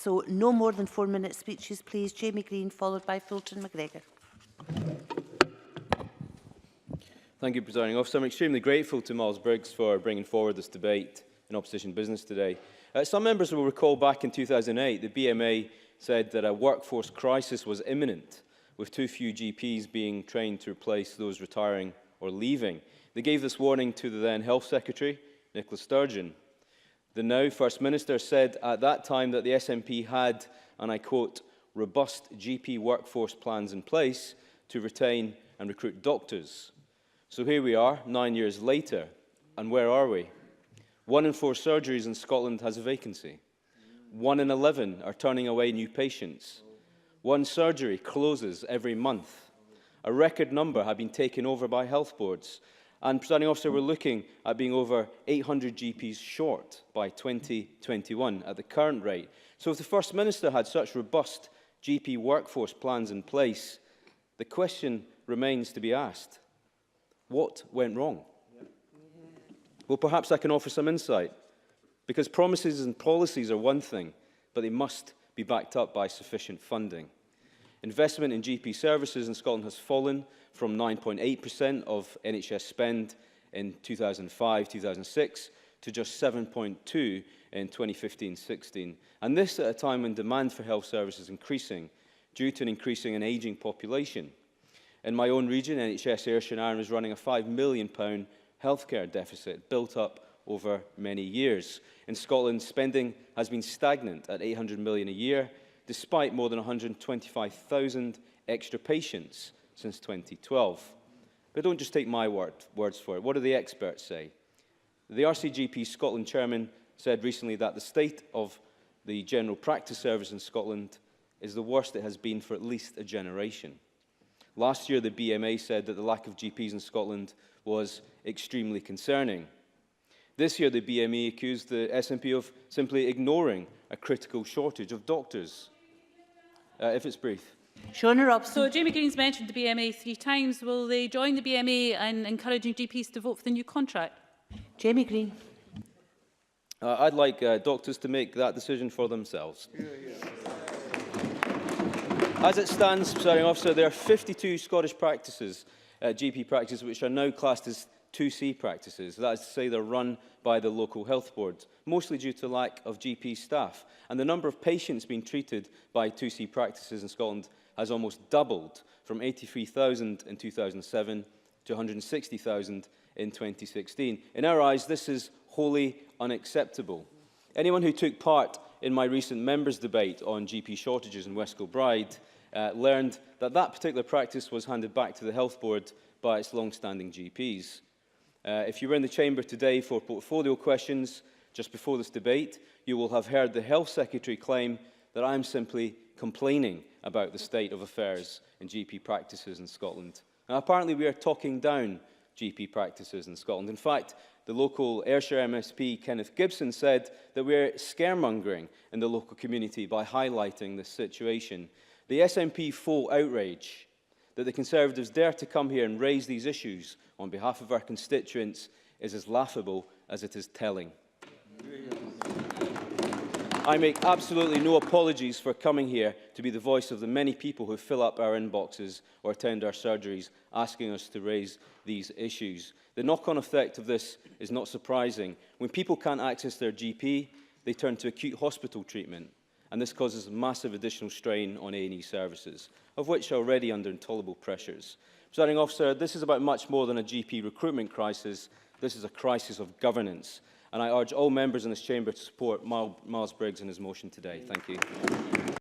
So no more than 4-minute speeches, please. Jamie Green, followed by Fulton McGregor. Thank you, Presiding Officer. I'm extremely grateful to Miles Briggs for bringing forward this debate in opposition business today. Some members will recall back in 2008, the BMA said that a workforce crisis was imminent, with too few GPs being trained to replace those retiring or leaving. They gave this warning to the then Health Secretary, Nicola Sturgeon. The now First Minister said at that time that the SNP had, and I quote, robust GP workforce plans in place to retain and recruit doctors. So here we are, 9 years later, and where are we? 1 in 4 surgeries in Scotland has a vacancy. 1 in 11 are turning away new patients. 1 surgery closes every month. A record number have been taken over by health boards. And, Presiding Officer, we're looking at being over 800 GPs short by 2021 at the current rate. So if the First Minister had such robust GP workforce plans in place, the question remains to be asked. What went wrong? Well, perhaps I can offer some insight, because promises and policies are one thing, but they must be backed up by sufficient funding. Investment in GP services in Scotland has fallen from 9.8% of NHS spend in 2005-2006 to just 7.2% in 2015-16. And this at a time when demand for health services is increasing due to an increasing and ageing population. In my own region, NHS Ayrshire and Arran is running a £5 million healthcare deficit built up over many years. In Scotland, spending has been stagnant at £800 million a year, despite more than 125,000 extra patients since 2012. But don't just take my words for it. What do the experts say? The RCGP Scotland chairman said recently that the state of the General Practice service in Scotland is the worst it has been for at least a generation. Last year, the BMA said that the lack of GPs in Scotland was extremely concerning. This year, the BME accused the SNP of simply ignoring a critical shortage of doctors. If it's brief. Shona Robson. So Jamie Green's mentioned the BMA 3 times. Will they join the BMA in encouraging GPs to vote for the new contract? Jamie Green. I'd like doctors to make that decision for themselves. As it stands, Presiding Officer, there are 52 Scottish practices, GP practices, which are now classed as 2C practices. That is to say, they're run by the local health boards, mostly due to lack of GP staff. And the number of patients being treated by 2C practices in Scotland has almost doubled, from 83,000 in 2007 to 160,000 in 2016. In our eyes, this is wholly unacceptable. Anyone who took part in my recent members' debate on GP shortages in West Kilbride learned that that particular practice was handed back to the health board by its long-standing GPs. If you were in the chamber today for portfolio questions just before this debate, you will have heard the Health Secretary claim that I am simply complaining about the state of affairs in GP practices in Scotland. Now, apparently we are talking down GP practices in Scotland. In fact, the local Ayrshire MSP, Kenneth Gibson, said that we're scaremongering in the local community by highlighting this situation. The SNP full outrage that the Conservatives dare to come here and raise these issues on behalf of our constituents is as laughable as it is telling. I make absolutely no apologies for coming here to be the voice of the many people who fill up our inboxes or attend our surgeries asking us to raise these issues. The knock-on effect of this is not surprising. When people can't access their GP, they turn to acute hospital treatment, and this causes massive additional strain on A&E services, of which are already under intolerable pressures. Presiding Officer, this is about much more than a GP recruitment crisis. This is a crisis of governance. And I urge all members in this chamber to support Miles Briggs in his motion today. Thank you.